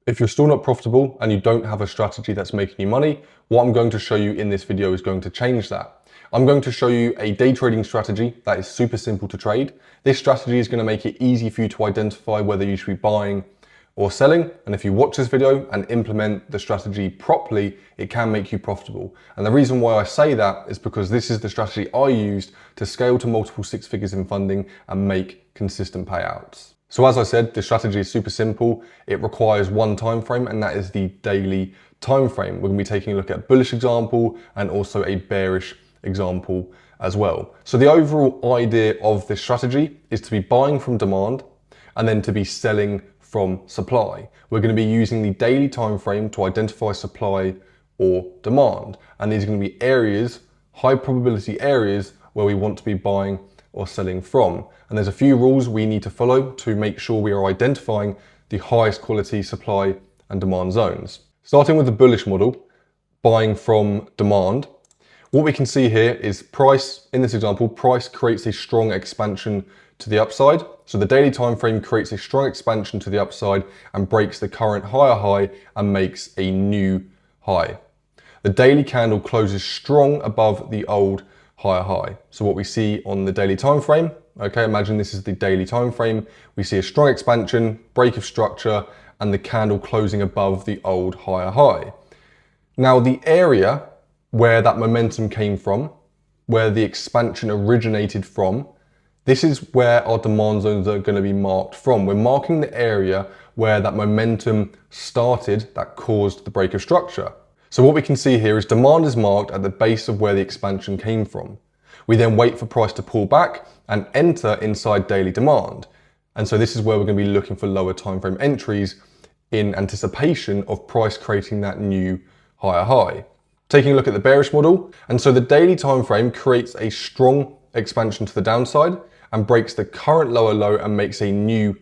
If you're still not profitable and you don't have a strategy that's making you money, what I'm going to show you in this video is going to change that. I'm going to show you a day trading strategy that is super simple to trade. This strategy is going to make it easy for you to identify whether you should be buying or selling. And if you watch this video and implement the strategy properly, it can make you profitable. And the reason why I say that is because this is the strategy I used to scale to multiple six figures in funding and make consistent payouts. So as I said, the strategy is super simple. It requires one time frame, and that is the daily time frame. We're going to be taking a look at bullish example and also a bearish example as well. So the overall idea of this strategy is to be buying from demand and then to be selling from supply. We're going to be using the daily time frame to identify supply or demand. And these are going to be areas, high probability areas, where we want to be buying or selling from. And there's a few rules we need to follow to make sure we are identifying the highest quality supply and demand zones. Starting with the bullish model, buying from demand, what we can see here is price. In this example, price creates a strong expansion to the upside. So the daily time frame creates a strong expansion to the upside and breaks the current higher high and makes a new high. The daily candle closes strong above the old higher high. So what we see on the daily time frame, okay, imagine this is the daily time frame. We see a strong expansion, break of structure, and the candle closing above the old higher high. Now the area where that momentum came from, where the expansion originated from, this is where our demand zones are going to be marked from. We're marking the area where that momentum started that caused the break of structure. So what we can see here is demand is marked at the base of where the expansion came from. We then wait for price to pull back and enter inside daily demand. And so this is where we're going to be looking for lower time frame entries in anticipation of price creating that new higher high. Taking a look at the bearish model. And so the daily time frame creates a strong expansion to the downside and breaks the current lower low and makes a new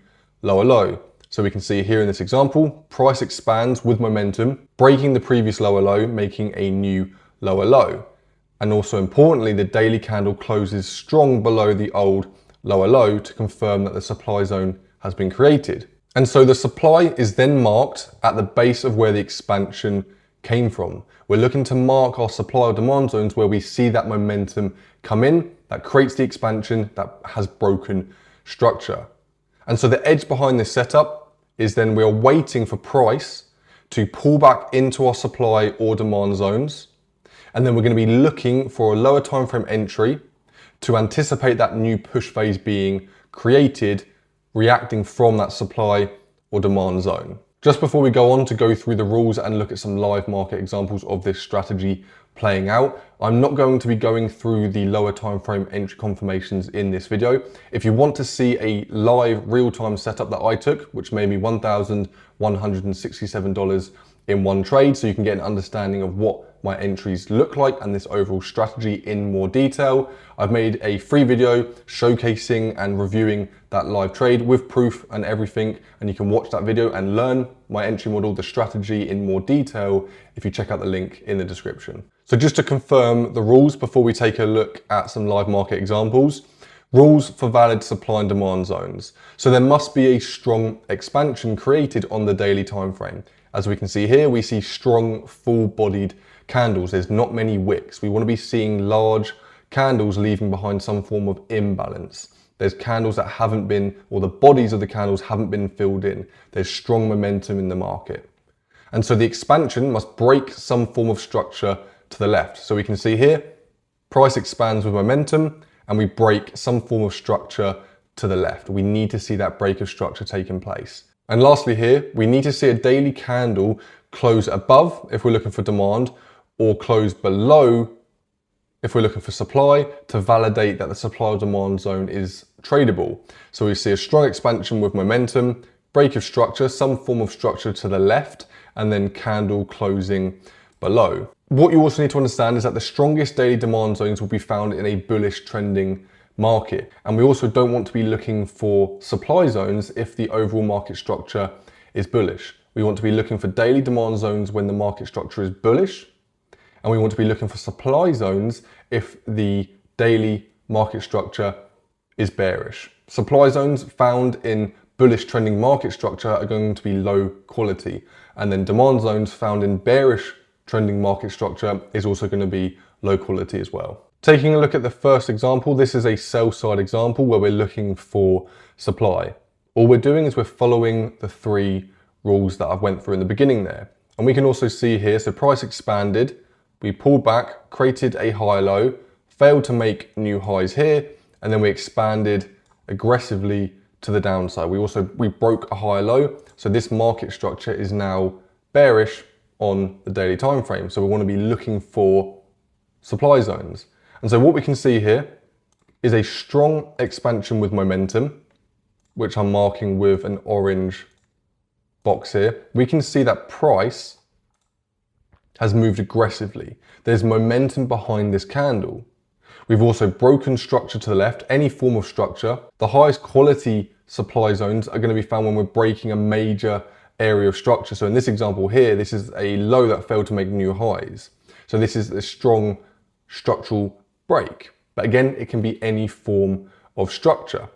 lower low. So we can see here in this example, price expands with momentum, breaking the previous lower low, making a new lower low. And also importantly, the daily candle closes strong below the old lower low to confirm that the supply zone has been created. And so the supply is then marked at the base of where the expansion came from. We're looking to mark our supply or demand zones where we see that momentum come in, that creates the expansion, that has broken structure. And so the edge behind this setup is then we are waiting for price to pull back into our supply or demand zones. And then we're going to be looking for a lower time frame entry to anticipate that new push phase being created, reacting from that supply or demand zone. Just before we go on to go through the rules and look at some live market examples of this strategy playing out, I'm not going to be going through the lower time frame entry confirmations in this video. If you want to see a live real-time setup that I took, which made me $1,167 in one trade, so you can get an understanding of what my entries look like and this overall strategy in more detail, I've made a free video showcasing and reviewing that live trade with proof and everything, and you can watch that video and learn my entry model, the strategy in more detail if you check out the link in the description. So just to confirm the rules before we take a look at some live market examples. Rules for valid supply and demand zones. So there must be a strong expansion created on the daily time frame. As we can see here, we see strong full-bodied candles. There's not many wicks. We want to be seeing large candles leaving behind some form of imbalance. There's candles that haven't been, or the bodies of the candles haven't been filled in. There's strong momentum in the market. And so the expansion must break some form of structure to the left. So we can see here, price expands with momentum and we break some form of structure to the left. We need to see that break of structure taking place. And lastly here, we need to see a daily candle close above if we're looking for demand, or close below if we're looking for supply, to validate that the supply or demand zone is tradable. So we see a strong expansion with momentum, break of structure, some form of structure to the left, and then candle closing below. What you also need to understand is that the strongest daily demand zones will be found in a bullish trending market. And we also don't want to be looking for supply zones if the overall market structure is bullish. We want to be looking for daily demand zones when the market structure is bullish. And we want to be looking for supply zones if the daily market structure is bearish. Supply zones found in bullish trending market structure are going to be low quality. And then demand zones found in bearish trending market structure is also going to be low quality as well. Taking a look at the first example, this is a sell side example where we're looking for supply. All we're doing is we're following the 3 rules that I've went through in the beginning there. And we can also see here, so price expanded, we pulled back, created a high low, failed to make new highs here, and then we expanded aggressively to the downside. We broke a high low, so this market structure is now bearish on the daily time frame. So we want to be looking for supply zones. And so what we can see here is a strong expansion with momentum, which I'm marking with an orange box here. We can see that price has moved aggressively. There's momentum behind this candle. We've also broken structure to the left, any form of structure. The highest quality supply zones are going to be found when we're breaking a major area of structure. So in this example here, this is a low that failed to make new highs. So this is a strong structural break. But again, it can be any form of structure.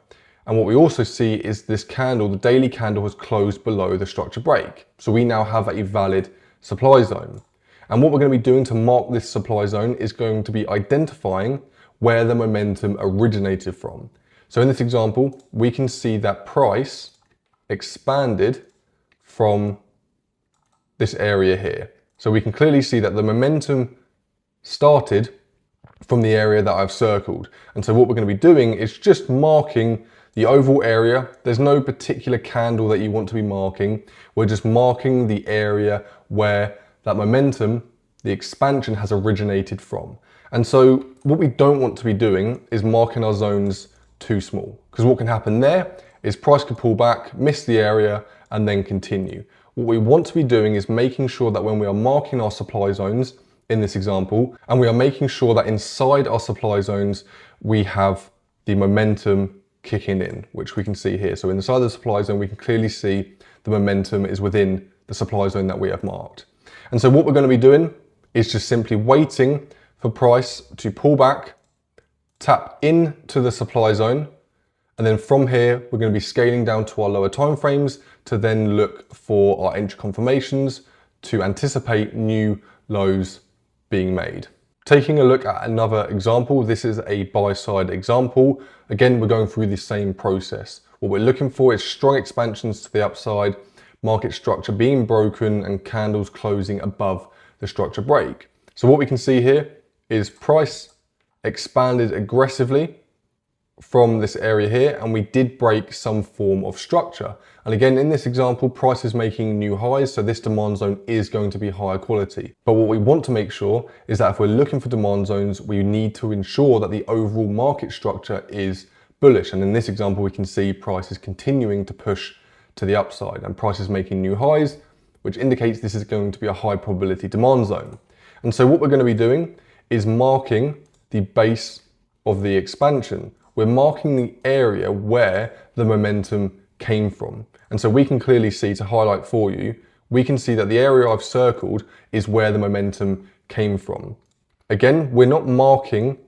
And what we also see is this candle, the daily candle has closed below the structure break. So we now have a valid supply zone. And what we're going to be doing to mark this supply zone is going to be identifying where the momentum originated from. So in this example, we can see that price expanded from this area here. So we can clearly see that the momentum started from the area that I've circled. And so what we're going to be doing is just marking the overall area. There's no particular candle that you want to be marking. We're just marking the area where that momentum, the expansion, has originated from. And so what we don't want to be doing is marking our zones too small, because what can happen there is price could pull back, miss the area, and then continue. What we want to be doing is making sure that when we are marking our supply zones in this example, and we are making sure that inside our supply zones, we have the momentum kicking in, which we can see here. So inside the supply zone, we can clearly see the momentum is within the supply zone that we have marked. And so what we're going to be doing is just simply waiting for price to pull back, tap into the supply zone, and then from here, we're going to be scaling down to our lower time frames to then look for our entry confirmations to anticipate new lows being made. Taking a look at another example, this is a buy side example. Again, we're going through the same process. What we're looking for is strong expansions to the upside, market structure being broken, and candles closing above the structure break. So what we can see here is price expanded aggressively from this area here, and we did break some form of structure. And again, in this example, price is making new highs, so this demand zone is going to be higher quality. But what we want to make sure is that if we're looking for demand zones, we need to ensure that the overall market structure is bullish. And in this example, we can see price is continuing to push to the upside, and price is making new highs, which indicates this is going to be a high probability demand zone. And so what we're going to be doing is marking the base of the expansion. We're marking the area where the momentum came from. And so we can clearly see, to highlight for you, we can see that the area I've circled is where the momentum came from. Again, we're not marking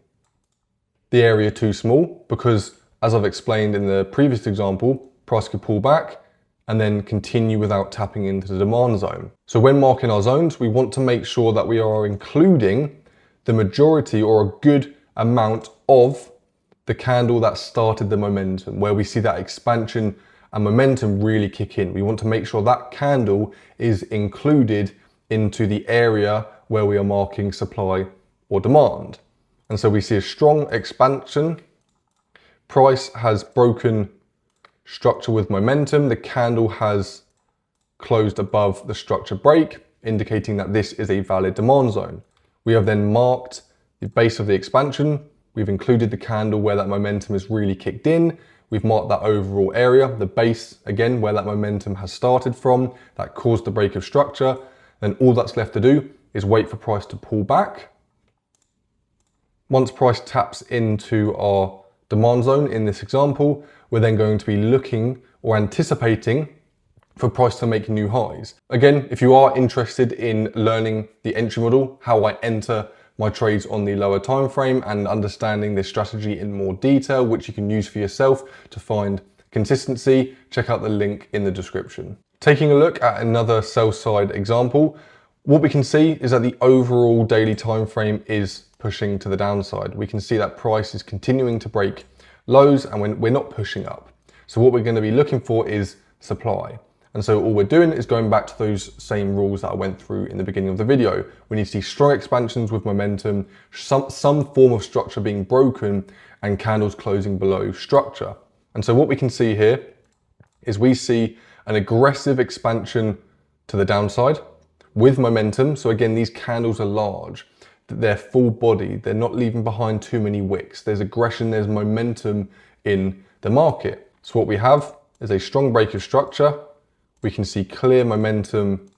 the area too small because, as I've explained in the previous example, price could pull back and then continue without tapping into the demand zone. So when marking our zones, we want to make sure that we are including the majority or a good amount of the candle that started the momentum, where we see that expansion and momentum really kick in. We want to make sure that candle is included into the area where we are marking supply or demand. And so we see a strong expansion. Price has broken structure with momentum. The candle has closed above the structure break, indicating that this is a valid demand zone. We have then marked the base of the expansion. We've included the candle where that momentum has really kicked in. We've marked that overall area, the base, again, where that momentum has started from, that caused the break of structure. Then all that's left to do is wait for price to pull back. Once price taps into our demand zone in this example, we're then going to be looking or anticipating for price to make new highs. Again, if you are interested in learning the entry model, how I enter my trades on the lower time frame, and understanding this strategy in more detail, which you can use for yourself to find consistency, check out the link in the description. Taking a look at another sell side example, what we can see is that the overall daily time frame is pushing to the downside. We can see that price is continuing to break lows and we're not pushing up. So what we're going to be looking for is supply. And so all we're doing is going back to those same rules that I went through in the beginning of the video. We need to see strong expansions with momentum, some form of structure being broken, and candles closing below structure. And so what we can see here is we see an aggressive expansion to the downside with momentum. So again, these candles are large, they're full body, they're not leaving behind too many wicks. There's aggression, there's momentum in the market. So what we have is a strong break of structure. We can see clear momentum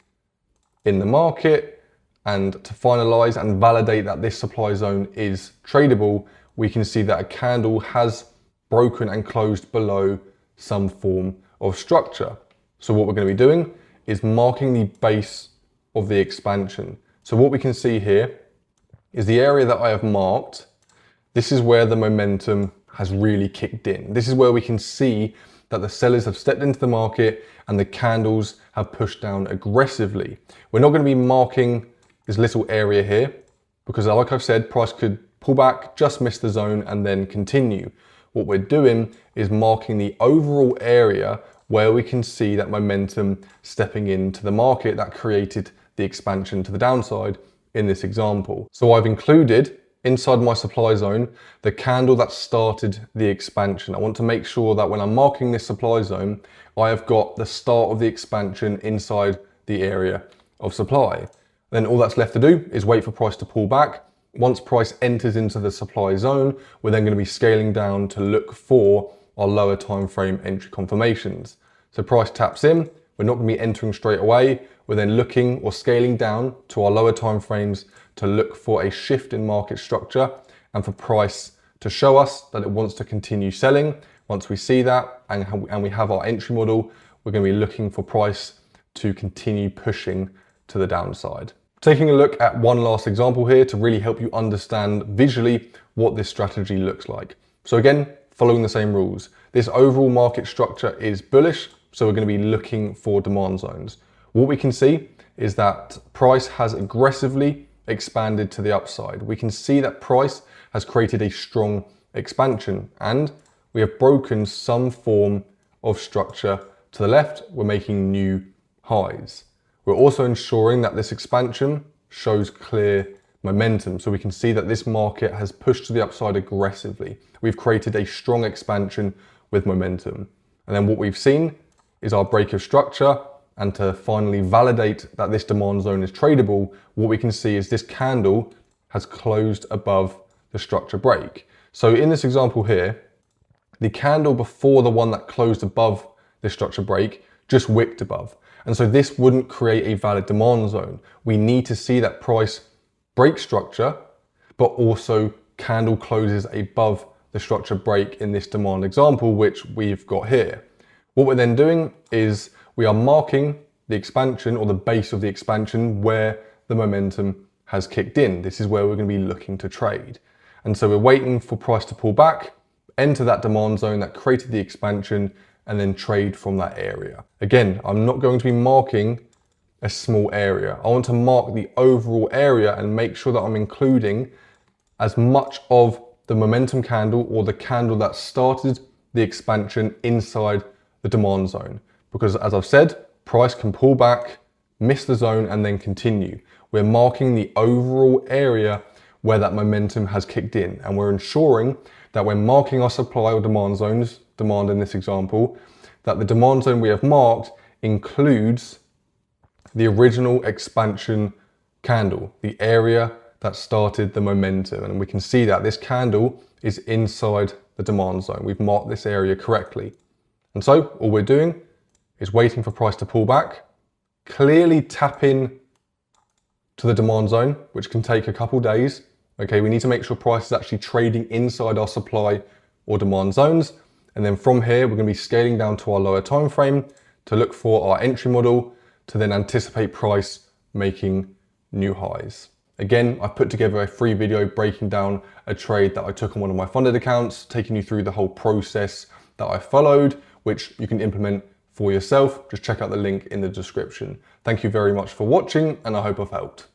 in the market, and to finalize and validate that this supply zone is tradable, we can see that a candle has broken and closed below some form of structure. So what we're going to be doing is marking the base of the expansion. So what we can see here is the area that I have marked. This is where the momentum has really kicked in. This is where we can see that the sellers have stepped into the market and the candles have pushed down aggressively. We're not going to be marking this little area here because, like I've said, price could pull back, just miss the zone and then continue. What we're doing is marking the overall area where we can see that momentum stepping into the market that created the expansion to the downside in this example. So I've included inside my supply zone the candle that started the expansion. I want to make sure that when I'm marking this supply zone, I have got the start of the expansion inside the area of supply. Then all that's left to do is wait for price to pull back. Once price enters into the supply zone, we're then going to be scaling down to look for our lower time frame entry confirmations. So price taps in, we're not going to be entering straight away. We're then looking or scaling down to our lower time frames to look for a shift in market structure and for price to show us that it wants to continue selling. Once we see that and we have our entry model, we're going to be looking for price to continue pushing to the downside. Taking a look at one last example here to really help you understand visually what this strategy looks like. So again, following the same rules. This overall market structure is bullish, so we're going to be looking for demand zones. What we can see is that price has aggressively expanded to the upside. We can see that price has created a strong expansion and we have broken some form of structure to the left. We're making new highs. We're also ensuring that this expansion shows clear momentum. So we can see that this market has pushed to the upside aggressively. We've created a strong expansion with momentum. And then what we've seen is our break of structure. And to finally validate that this demand zone is tradable, what we can see is this candle has closed above the structure break. So in this example here, the candle before the one that closed above the structure break just wicked above. And so this wouldn't create a valid demand zone. We need to see that price break structure, but also candle closes above the structure break in this demand example, which we've got here. What we're then doing is we are marking the expansion or the base of the expansion where the momentum has kicked in. This is where we're going to be looking to trade. And so we're waiting for price to pull back, enter that demand zone that created the expansion, and then trade from that area. Again, I'm not going to be marking a small area. I want to mark the overall area and make sure that I'm including as much of the momentum candle or the candle that started the expansion inside the demand zone. Because as I've said, price can pull back, miss the zone, and then continue. We're marking the overall area where that momentum has kicked in. And we're ensuring that when marking our supply or demand zones, demand in this example, that the demand zone we have marked includes the original expansion candle, the area that started the momentum. And we can see that this candle is inside the demand zone. We've marked this area correctly. And so all we're doing is waiting for price to pull back, clearly tap in to the demand zone, which can take a couple days. Okay, we need to make sure price is actually trading inside our supply or demand zones. And then from here, we're going to be scaling down to our lower time frame to look for our entry model to then anticipate price making new highs. Again, I've put together a free video breaking down a trade that I took on one of my funded accounts, taking you through the whole process that I followed which you can implement for yourself. Just check out the link in the description. Thank you very much for watching, and I hope I've helped.